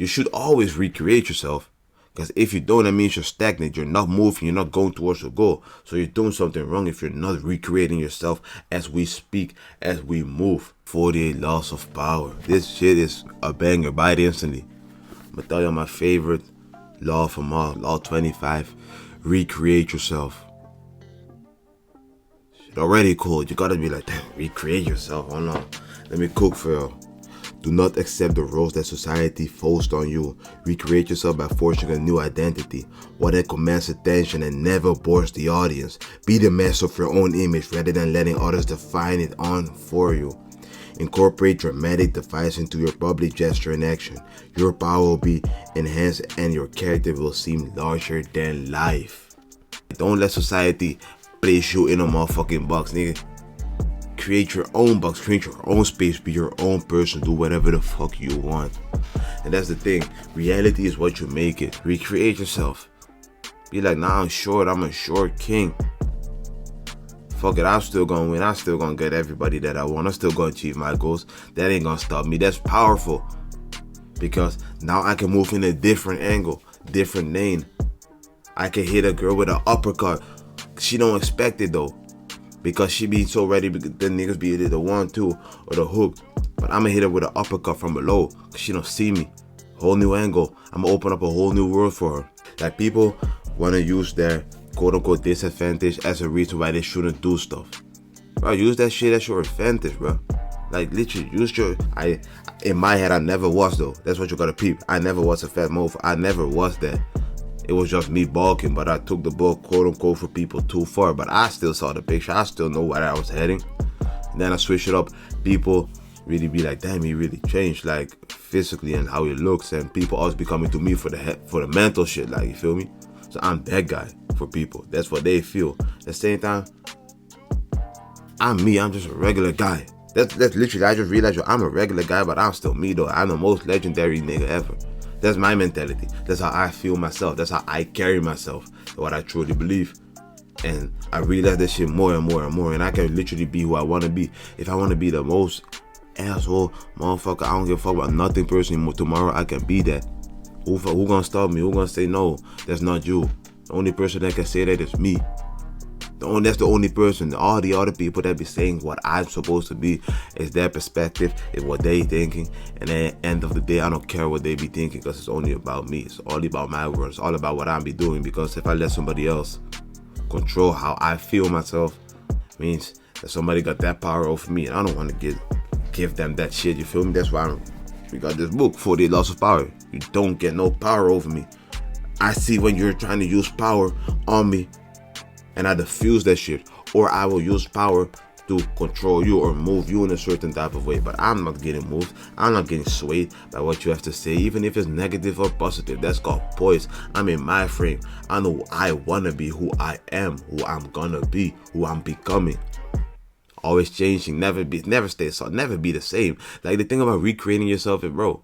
You should always recreate yourself. Because if you don't, that means you're stagnant. You're not moving. You're not going towards your goal. So you're doing something wrong if you're not recreating yourself as we speak, as we move. 48 Laws of Power. This shit is a banger. Buy it instantly. I'm going to tell you my favorite law from all. Law 25. Recreate yourself. Shit already cool. You gotta be like, damn, recreate yourself. Hold on. Let me cook for you. Do not accept the roles that society forced on you. Recreate yourself by forging a new identity, one that commands attention and never bores the audience. Be the master of your own image rather than letting others define it on for you. Incorporate dramatic device into your public gesture and action. Your power will be enhanced and your character will seem larger than life. Don't let society place you in a motherfucking box, nigga. Create your own box, create your own space, be your own person, do whatever the fuck you want. And that's the thing, reality is what you make it. Recreate yourself. Be like, nah, I'm a short king. Fuck it, I'm still gonna win, I'm still gonna get everybody that I want, I'm still gonna achieve my goals. That ain't gonna stop me, that's powerful. Because now I can move in a different angle, different lane. I can hit a girl with an uppercut. She don't expect it though. Because she be so ready, because the niggas be either the 1-2 or the hook. But I'ma hit her with an uppercut from below, cause she don't see me. Whole new angle. I'ma open up a whole new world for her. Like, people wanna use their quote unquote disadvantage as a reason why they shouldn't do stuff. Bro, use that shit as your advantage, bro. Like, literally, use your... In my head, I never was though. That's what you gotta peep. I never was a fat mofo. I never was that. It was just me bulking, but I took the book, quote unquote, for people too far. But I still saw the picture. I still know where I was heading. And then I switched it up. People really be like, damn, he really changed, like, physically and how he looks. And people always be coming to me for the mental shit, like, you feel me? So I'm that guy for people. That's what they feel. At the same time, I'm me. I'm just a regular guy. That's literally, I just realized, I'm a regular guy, but I'm still me, though. I'm the most legendary nigga ever. That's my mentality. That's how I feel myself. That's how I carry myself. What I truly believe. And I realize that shit more and more and more. And I can literally be who I want to be. If I want to be the most asshole motherfucker, I don't give a fuck about nothing personally. Tomorrow I can be that. Who gonna stop me? Who gonna say no? That's not you. The only person that can say that is me. That's the only person. All the other people that be saying what I'm supposed to be is their perspective, is what they thinking. And at the end of the day, I don't care what they be thinking, because it's only about me. It's all about my words. It's all about what I be doing. Because if I let somebody else control how I feel myself, it means that somebody got that power over me, and I don't want to give them that shit. You feel me? That's why we got this book, 48 Laws of Power. You don't get no power over me. I see when you're trying to use power on me, and I diffuse that shit, or I will use power to control you or move you in a certain type of way. But I'm not getting moved. I'm not getting swayed by what you have to say, even if it's negative or positive. That's called poise. I'm in my frame. I know who I want to be, who I am, who I'm gonna be, who I'm becoming. Always changing, never stay, so never be the same. Like, the thing about recreating yourself is, bro,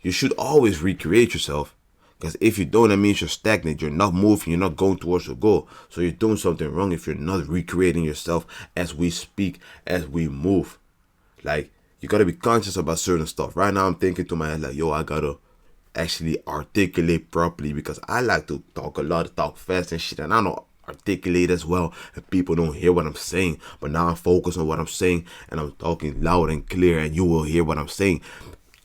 you should always recreate yourself. Because if you don't, that means you're stagnant. You're not moving. You're not going towards your goal. So you're doing something wrong if you're not recreating yourself as we speak, as we move. Like, you got to be conscious about certain stuff. Right now, I'm thinking to my head, like, yo, I got to actually articulate properly, because I like to talk a lot, talk fast and shit. And I don't articulate as well, and people don't hear what I'm saying. But now I'm focused on what I'm saying, and I'm talking loud and clear, and you will hear what I'm saying.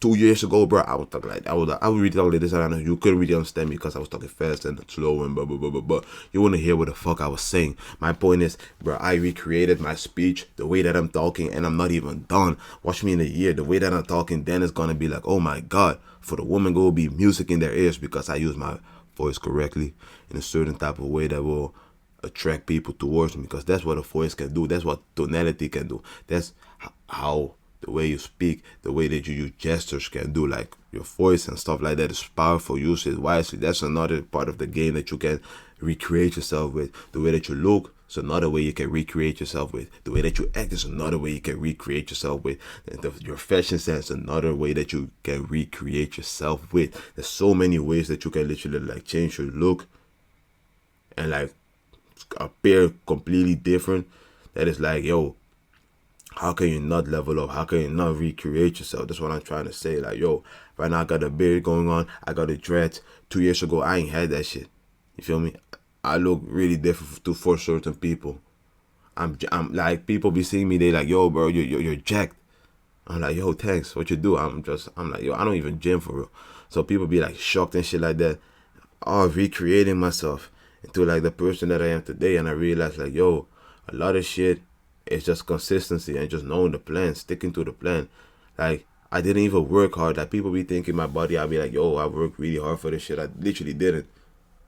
2 years ago, bro, I was talking like I would really talk like this, and I know you couldn't really understand me because I was talking fast and slow and blah blah blah blah blah. You wouldn't hear what the fuck I was saying. My point is, bro, I recreated my speech, the way that I'm talking, and I'm not even done. Watch me in a year, the way that I'm talking, then it's gonna be like, oh my god, for the woman go be music in their ears, because I use my voice correctly in a certain type of way that will attract people towards me, because that's what a voice can do. That's what tonality can do. That's how the way you speak, the way that you use gestures can do, like your voice and stuff like that is powerful. Use it wisely. That's another part of the game that you can recreate yourself with. The way that you look is another way you can recreate yourself with. The way that you act is another way you can recreate yourself with. Your fashion sense is another way that you can recreate yourself with. There's so many ways that you can literally like change your look and like appear completely different. That is like, yo, How can you not level up? How can you not recreate yourself? That's what I'm trying to say. Like, yo, right now I got a beard going on. I got a dread. 2 years ago, I ain't had that shit. You feel me? I look really different for certain people. I'm like, people be seeing me, they like, yo, bro, you're jacked. I'm like, yo, thanks. What you do? I'm like, yo, I don't even gym for real. So people be like shocked and shit like that. Oh, recreating myself into like the person that I am today. And I realized like, yo, a lot of shit is just consistency and just knowing the plan, sticking to the plan. Like, I didn't even work hard. Like, people be thinking my body, I'll be like, yo, I worked really hard for this shit. I literally didn't.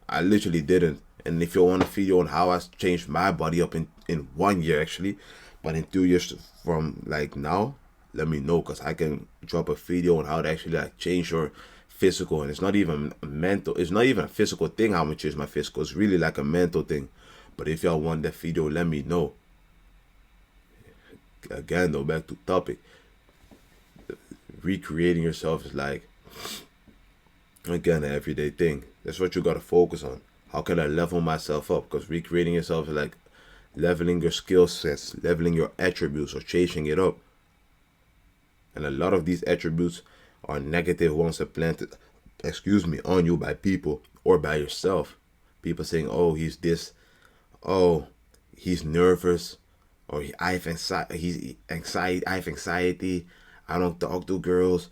I literally didn't. And if you want a video on how I changed my body up in 1 year actually, but in 2 years from like now, let me know, because I can drop a video on how to actually like change your physical. And it's not even a mental, it's not even a physical thing how much is my physical. It's really like a mental thing. But if y'all want that video, let me know. Again though, back to topic. Recreating yourself is like, again, an everyday thing. That's what you gotta focus on. How can I level myself up? Because recreating yourself is like leveling your skill sets, leveling your attributes, or changing it up. And a lot of these attributes are negative ones implanted, on you by people or by yourself. People saying, oh, he's this, oh, he's nervous, or I have anxiety, I don't talk to girls,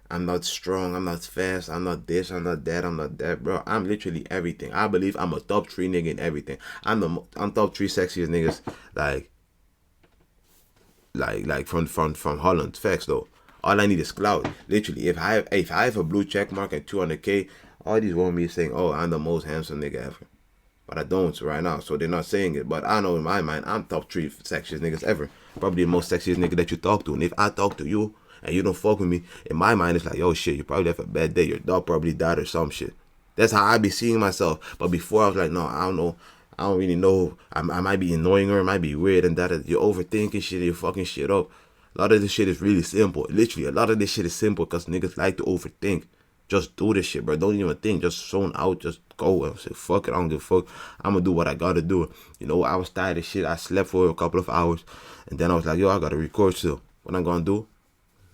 I'm not strong, I'm not fast, I'm not this, I'm not that, I'm not that, bro. I'm literally everything. I believe I'm a top 3 nigga in everything. I'm top 3 sexiest niggas, from Holland. Facts though. All I need is clout. Literally, if I have a blue check mark at 200K, all these women be saying, oh, I'm the most handsome nigga ever. But I don't right now, so they're not saying it. But I know in my mind, I'm top 3 sexiest niggas ever. Probably the most sexiest nigga that you talk to. And if I talk to you and you don't fuck with me, in my mind, it's like, yo, shit, you probably have a bad day. Your dog probably died or some shit. That's how I be seeing myself. But before, I was like, no, I don't know. I don't really know. I might be annoying her. It might be weird and that. You're overthinking shit. You're fucking shit up. A lot of this shit is really simple. Literally, a lot of this shit is simple because niggas like to overthink. Just do this shit, bro. Don't even think. Just zone out. Just go and say, fuck it. I don't give a fuck. I'm going to do what I got to do. You know, I was tired of shit. I slept for a couple of hours. And then I was like, yo, I got to record still. What I'm going to do?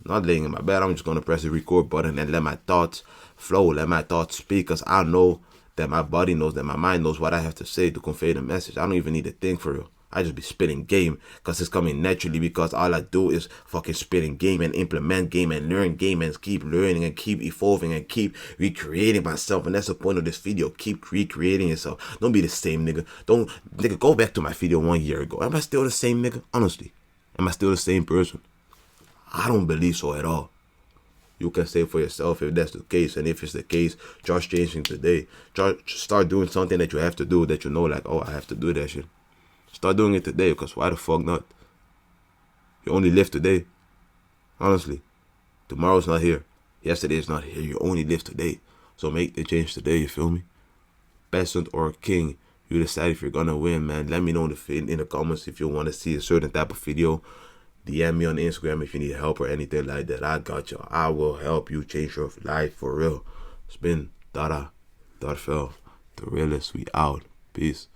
Not laying in my bed. I'm just going to press the record button and let my thoughts flow. Let my thoughts speak. Because I know that my body knows, that my mind knows what I have to say to convey the message. I don't even need to think for real. I just be spitting game because it's coming naturally, because all I do is fucking spitting game and implement game and learn game and keep learning and keep evolving and keep recreating myself. And that's the point of this video. Keep recreating yourself. Don't be the same nigga. Nigga, go back to my video 1 year ago. Am I still the same nigga? Honestly, am I still the same person? I don't believe so at all. You can say for yourself if that's the case. And if it's the case, just changing today. Start doing something that you have to do, that you know, like, oh, I have to do that shit. Start doing it today, because why the fuck not? You only live today. Honestly. Tomorrow's not here. Yesterday is not here. You only live today. So make the change today, you feel me? Peasant or king, you decide if you're gonna win, man. Let me know in the comments if you want to see a certain type of video. DM me on Instagram if you need help or anything like that. I got you. I will help you change your life for real. It's been Darvell, the realest. We out. Peace.